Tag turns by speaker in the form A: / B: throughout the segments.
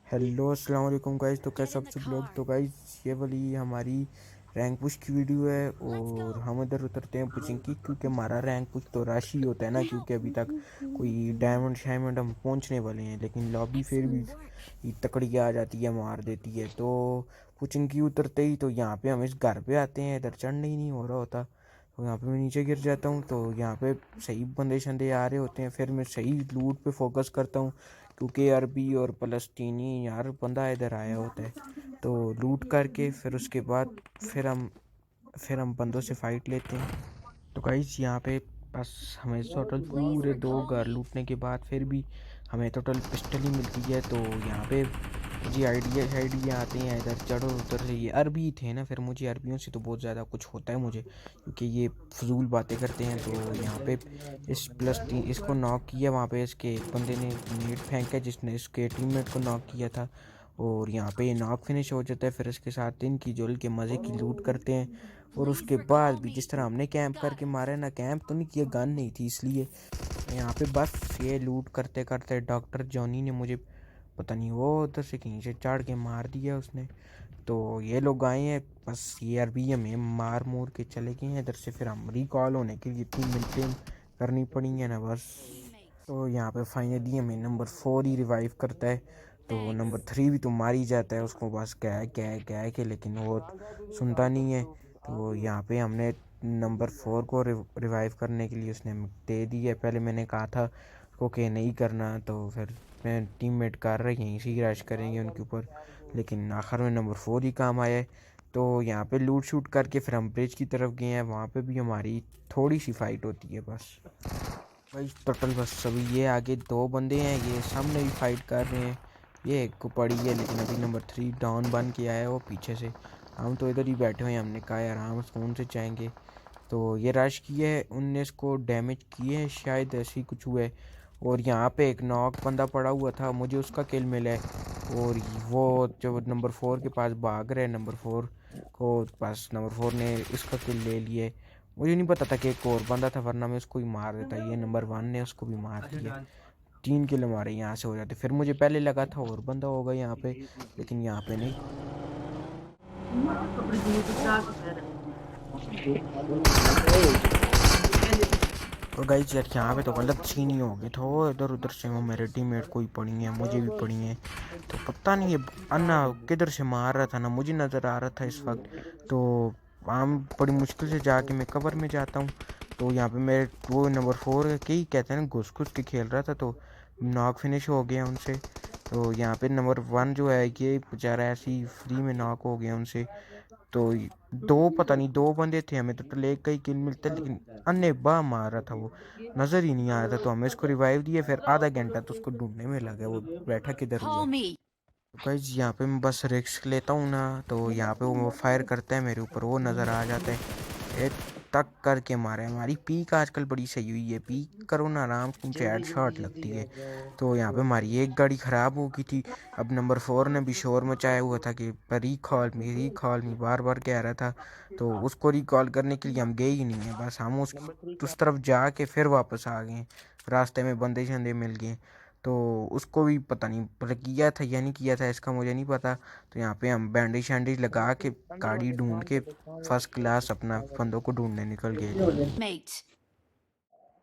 A: Hello अस्सलाम वालेकुम guys. तो कैसे आप सब लोग। तो गाइस ये वाली हमारी रैंक पुश की वीडियो है और हम इधर उतरते हैं पुचिंकी, क्योंकि हमारा रैंक पुश तो रश ही होता है ना, क्योंकि अभी तक कोई डायमंड शायमंड हम पहुंचने वाले हैं, लेकिन लॉबी फिर भी तकड़ी आ जाती है, मार देती है। तो पुचिंकी उतरते ही तो यहाँ पे हम इस घर पे आते हैं, इधर चढ़ने ही नहीं हो रहा होता, तो यहाँ पे मैं नीचे गिर जाता हूँ। तो यहाँ पे सही बंदे शंदे आ रहे होते हैं, फिर मैं सही लूट पे फोकस करता हूँ, क्योंकि अरबी और फ़लस्तीनी यार बंदा इधर आया होता है। तो लूट करके फिर उसके बाद फिर हम बंदों से फ़ाइट लेते हैं। तो गाइस यहाँ पे बस हमें टोटल पूरे 2 घर लूटने के बाद फिर भी हमें टोटल पिस्टल ही मिलती है। तो यहाँ पे जी आइडिया आते हैं, इधर चढ़ो उधर से। ये अरबी थे ना, फिर मुझे अरबियों से तो बहुत ज़्यादा कुछ होता है मुझे, क्योंकि ये फजूल बातें करते हैं। तो यहाँ पे इस प्लस 3 इसको नॉक किया, वहाँ पे इसके एक बंदे ने नेट फेंका जिसने इसके टीममेट को नॉक किया था, और यहाँ पे ये नॉक फिनिश हो जाता है। फिर इसके साथ दिन की जुल के मज़े की लूट करते हैं, और उसके बाद भी जिस तरह हमने कैंप करके मारा है ना, कैंप तो नहीं किया, गन नहीं थी इसलिए। यहाँ पे बस ये लूट करते करते डॉक्टर जॉनी ने मुझे पता नहीं वो उधर से कहीं से चढ़ के मार दिया उसने। तो ये लोग आए हैं, बस ये अरबी हमें मार मूर के चले गए हैं इधर से। फिर हम रिकॉल होने के लिए इतनी मिनटें करनी पड़ी है ना बस। तो यहाँ पे फाइनली हमें नंबर 4 ही रिवाइव करता है। तो नंबर 3 भी तो मार ही जाता है उसको, बस कह के, लेकिन वो सुनता नहीं है। तो यहाँ पे हमने नंबर 4 को रिवाइव करने के लिए उसने दे दी है। पहले मैंने कहा था उसको कि नहीं करना, तो फिर मैं टीममेट कर रहे यहीं से ही रश करेंगे उनके ऊपर, लेकिन आखिर में नंबर 4 ही काम आया है। तो यहाँ पे लूट शूट करके फिर हम ब्रिज की तरफ गए हैं, वहाँ पे भी हमारी थोड़ी सी फाइट होती है बस। भाई टोटल बस सभी ये आगे 2 बंदे हैं, ये सामने भी फाइट कर रहे हैं। ये एक को पड़ी है, लेकिन अभी नंबर 3 डाउन बन के आया है वो पीछे से। हम तो इधर ही बैठे हुए हैं, हमने कहा यार हम सुकून से जाएंगे। तो ये रश किए है, 19 को डैमेज किए हैं शायद, ऐसे ही कुछ हुआ है। और यहाँ पे एक नॉक बंदा पड़ा हुआ था, मुझे उसका किल मिला है। और वो जो नंबर 4 के पास भाग रहे, नंबर 4 को पास नंबर 4 ने इसका किल ले लिया है। मुझे नहीं पता था कि एक और बंदा था, वरना मैं उसको ही मार देता। ये नंबर 1 ने उसको भी मार दिया। 3 किल हमारे यहाँ से हो जाते। फिर मुझे पहले लगा था और बंदा होगा यहाँ पे, लेकिन यहाँ पे नहीं। और गाइस यार यहाँ पे तो गलत सीन ही हो गई, तो इधर उधर से वो मेरे टीममेट को ही पड़ी है, मुझे भी पड़ी है। तो पता नहीं ये अन्ना किधर से मार रहा था ना, मुझे नज़र आ रहा था इस वक्त। तो हम बड़ी मुश्किल से जाके मैं कवर में जाता हूँ। तो यहाँ पे मेरे वो नंबर 4 के ही कहते हैं ना, घुस घुस के खेल रहा था, तो नॉक फिनिश हो गया उनसे। तो यहाँ पे नंबर 1 जो है ये बेचारा ऐसे ही फ्री में नॉक हो गया उनसे। तो पता नहीं 2 बंदे थे, हमें तो टोटल एक का ही किल मिलता, लेकिन अन्य बा मार रहा था, वो नज़र ही नहीं आ रहा था। तो हमें इसको रिवाइव दिया, फिर आधा घंटा तो उसको ढूंढने में लगा, वो बैठा किधर हुआ है। तो गाइस यहाँ पे मैं बस रिस्क लेता हूँ ना, तो यहाँ पे वो फायर करता है मेरे ऊपर, वो नज़र आ जाता है। एक तक करके मारे। हमारी पीक आजकल बड़ी सही हुई है, पीक करो ना आराम से तुमसे हेड शॉट लगती है। तो यहाँ पे हमारी एक गाड़ी ख़राब हो गई थी। अब नंबर 4 ने भी शोर मचाया हुआ था कि रिकॉल मी बार बार कह रहा था। तो उसको रिकॉल करने के लिए हम गए ही नहीं है, बस हम उस तरफ जाके फिर वापस आ गए। रास्ते में बंदे शंदे मिल गए, तो उसको भी पता नहीं पता किया था या नहीं किया था, इसका मुझे नहीं पता। तो यहाँ पे हम बैंडेज शैंडेज लगा के गाड़ी ढूंढ के फर्स्ट क्लास अपना बंदों को ढूंढने निकल गए थे।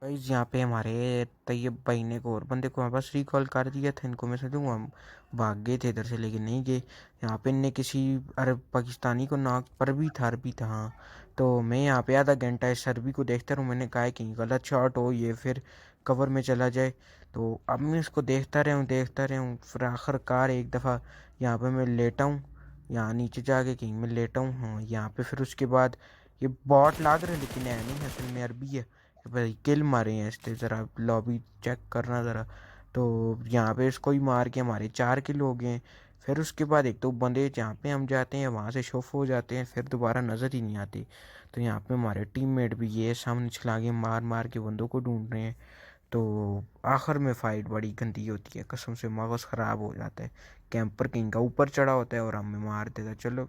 A: भाई यहाँ पे हमारे तैयब भाई ने को और बंदे को बस रिकॉल कर दिया था, इनको मैं समझूँ हम भाग गए थे इधर से, लेकिन नहीं गए। यहाँ पे इनने किसी अरब पाकिस्तानी को नॉक पर भी था, अरबी था हाँ। तो मैं यहाँ पे आधा घंटा इस अरबी को देखता रहूँ, मैंने कहा कि गलत शॉट हो ये फिर कवर में चला जाए। तो अब मैं इसको देखता रहा हूँ, फिर आखिरकार एक दफ़ा यहाँ पे मैं लेटा हूँ, यहाँ नीचे जाके कहीं मैं लेटा हूँ हाँ यहाँ पे। फिर उसके बाद ये बॉट लाग रहे, लेकिन है नहीं, असल में अरबी है। भाई किल मारे हैं इसने, ज़रा लॉबी चेक करना ज़रा। तो यहाँ पे इसको ही मार के हमारे 4 किल हो गए हैं। फिर उसके बाद एक तो बंदे जहाँ पे हम जाते हैं वहाँ से शॉफ हो जाते हैं, फिर दोबारा नज़र ही नहीं आती। तो यहाँ पे हमारे टीममेट भी ये सामने छलांगे मार मार के बंदों को ढूंढ रहे हैं। तो आखिर में फ़ाइट बड़ी गंदी होती है, कसम से मगज़ ख़राब हो जाता है। कैंपर किंग का ऊपर चढ़ा होता है और हमें मार देता है। चलो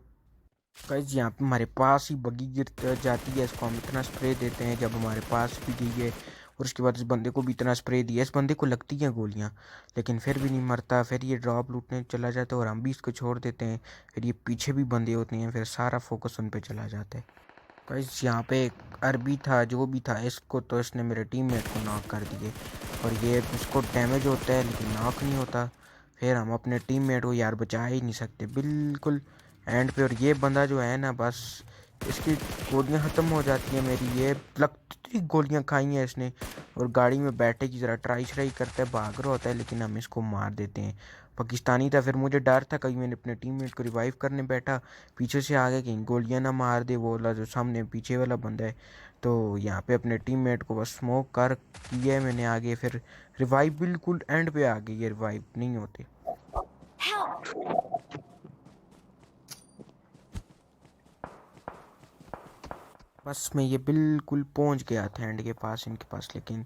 A: गाइस यहाँ पे हमारे पास ही बगी गिर जाती है, इसको हम इतना स्प्रे देते हैं, जब हमारे पास भी गई है और उसके बाद इस बंदे को भी इतना स्प्रे दिया, इस बंदे को लगती हैं गोलियां लेकिन फिर भी नहीं मरता। फिर ये ड्रॉप लूटने चला जाता है और हम भी इसको छोड़ देते हैं। फिर ये पीछे भी बंदे होते हैं, फिर सारा फोकस उन पे चला जाता है। गाइस यहाँ पे एक अरबी था, जो भी था, इसको तो इसने मेरे टीममेट को नॉक कर दिए और ये इसको डैमेज होता है लेकिन नॉक नहीं होता। फिर हम अपने टीममेट को यार बचा ही नहीं सकते बिल्कुल एंड पे। और ये बंदा जो है ना, बस इसकी गोलियां ख़त्म हो जाती हैं मेरी, ये लगती गोलियां खाई हैं इसने। और गाड़ी में बैठे की ज़रा ट्राई श्राई करता है, भाग रहा होता है लेकिन हम इसको मार देते हैं। पाकिस्तानी था, फिर मुझे डर था कहीं मैंने अपने टीममेट को रिवाइव करने बैठा, पीछे से आगे कहीं गोलियां ना मार दे वो वाला जो सामने पीछे वाला बंदा है। तो यहाँ पे अपने टीममेट को बस स्मोक कर किया है मैंने आगे, फिर रिवाइव बिल्कुल एंड पे आ गई, ये रिवाइव नहीं होते। बस मैं ये बिल्कुल पहुंच गया था एंड के पास, इनके पास, लेकिन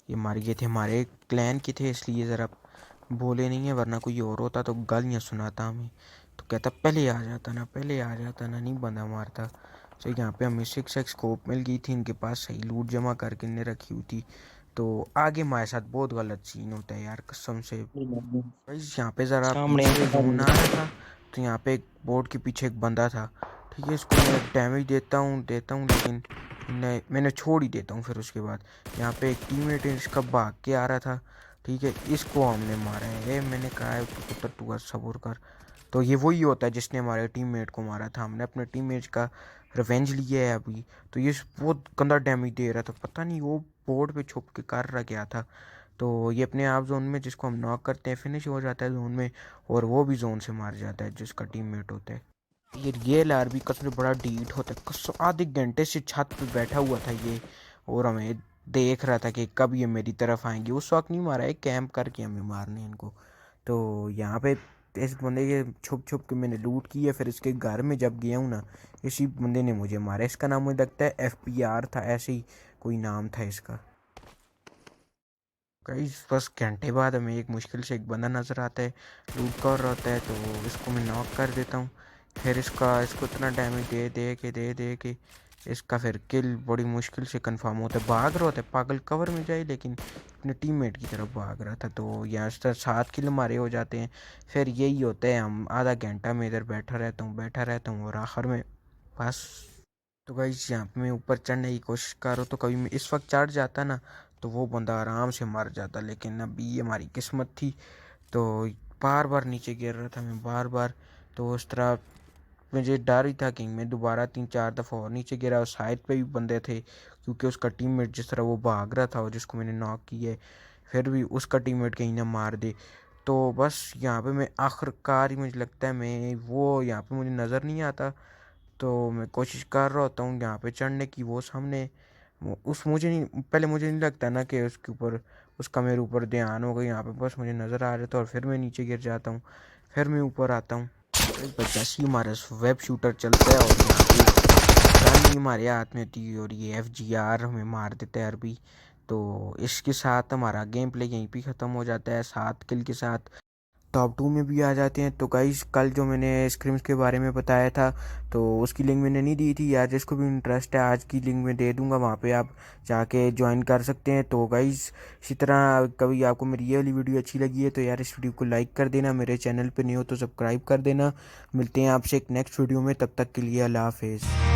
A: ये मर गए थे, हमारे क्लैन के थे इसलिए ज़रा बोले नहीं है, वरना कोई और होता तो गालियाँ सुनाता हमें, तो कहता पहले आ जाता ना, पहले आ जाता ना, नहीं बंदा मारता। तो यहाँ पे हमें 6x स्कोप मिल गई थी, इनके पास सही लूट जमा करके इनने रखी हुई थी। तो आगे हमारे साथ बहुत गलत सीन होता है यार कसम से। भाई यहाँ पे ज़रा
B: सामने
A: पीछे जोन आ रहा था, तो यहाँ पे एक बोर्ड के पीछे एक बंदा था, ठीक है, इसको मैं डैमेज देता हूँ लेकिन मैंने छोड़ ही देता हूँ। फिर उसके बाद यहाँ पे एक टीममेट इसका भाग के आ रहा था, ठीक है, इसको हमने मारा है। मैंने कहा है पुत्र तू सब्र कर। तो ये वही होता है जिसने हमारे टीममेट को मारा था, हमने अपने टीममेट का रिवेंज लिया है अभी। तो ये बहुत गंदा डैमेज दे रहा था, पता नहीं वो बोर्ड पे छुप के कर रहा क्या था। तो ये अपने आप जोन में जिसको हम नॉक करते हैं फिनिश हो जाता है जोन में, और वो भी जोन से मार जाता है जिसका टीममेट होता है। ये लार भी कसम बड़ा डीट होता है कसम, आधे घंटे से छत पे बैठा हुआ था ये और हमें देख रहा था कि कब ये मेरी तरफ आएंगे। उस वक्त नहीं मारा है, कैंप करके हमें मारने इनको। तो यहाँ पे इस बंदे के छुप छुप के मैंने लूट की है, फिर इसके घर में जब गया हूँ ना, इसी बंदे ने मुझे मारा। इसका नाम मुझे लगता है FPR था, ऐसे ही कोई नाम था इसका। कई बस घंटे बाद हमें एक मुश्किल से एक बंदा नज़र आता है, लूट कर रहा होता है, तो इसको मैं नॉक कर देता हूँ। फिर इसको इतना डैमेज दे के इसका फिर किल बड़ी मुश्किल से कंफर्म होता है। भाग रहा होता है पागल, कवर में जाए लेकिन अपने टीममेट की तरफ भाग रहा था। तो यहाँ से 7 किल हमारे हो जाते हैं। फिर यही होता है, हम आधा घंटा में इधर बैठा रहता हूँ और आखिर में बस। तो गाइस यहाँ पे मैं ऊपर चढ़ने की कोशिश कर रहा हूँ, तो कभी मैं इस वक्त चढ़ जाता ना तो वो बंदा आराम से मर जाता, लेकिन अभी ये हमारी किस्मत थी। तो बार बार नीचे गिर रहा था मैं, बार बार। तो उस तरह मुझे डर ही था कि मैं दोबारा 3-4 दफ़ा और नीचे गिरा, और साइड पे भी बंदे थे क्योंकि उसका टीममेट जिस तरह वो भाग रहा था और जिसको मैंने नॉक किया है, फिर भी उसका टीममेट कहीं ना मार दे। तो बस यहाँ पे मैं आखिरकार ही, मुझे लगता है मैं वो यहाँ पे मुझे नज़र नहीं आता, तो मैं कोशिश कर रहा होता हूँ यहाँ पे चढ़ने की। वो सामने उस मुझे नहीं, पहले मुझे नहीं लगता ना कि उसके ऊपर उसका मेरे ऊपर ध्यान होगा, यहाँ पे बस मुझे नज़र आ रहा था और फिर मैं नीचे गिर जाता हूँ, फिर मैं ऊपर आता हूँ। जैसे ही हमारा वेब शूटर चलता है और यहाँ पे गन ही हमारे हाथ में थी और ये FGR हमें मार देता है अरबी। तो इसके साथ हमारा गेम प्ले यहीं पे ख़त्म हो जाता है 7 किल के साथ। टॉप 2 में भी आ जाते हैं। तो गाइस कल जो मैंने स्क्रिम्स के बारे में बताया था, तो उसकी लिंक मैंने नहीं दी थी यार, जिसको भी इंटरेस्ट है आज की लिंक में दे दूंगा, वहाँ पे आप जाके ज्वाइन कर सकते हैं। तो गाइस इसी तरह कभी आपको मेरी ये वाली वीडियो अच्छी लगी है तो यार इस वीडियो को लाइक कर देना, मेरे चैनल पे नहीं हो तो सब्सक्राइब कर देना। मिलते हैं आपसे एक नेक्स्ट वीडियो में, तब तक के लिए अल्लाह हाफिज़।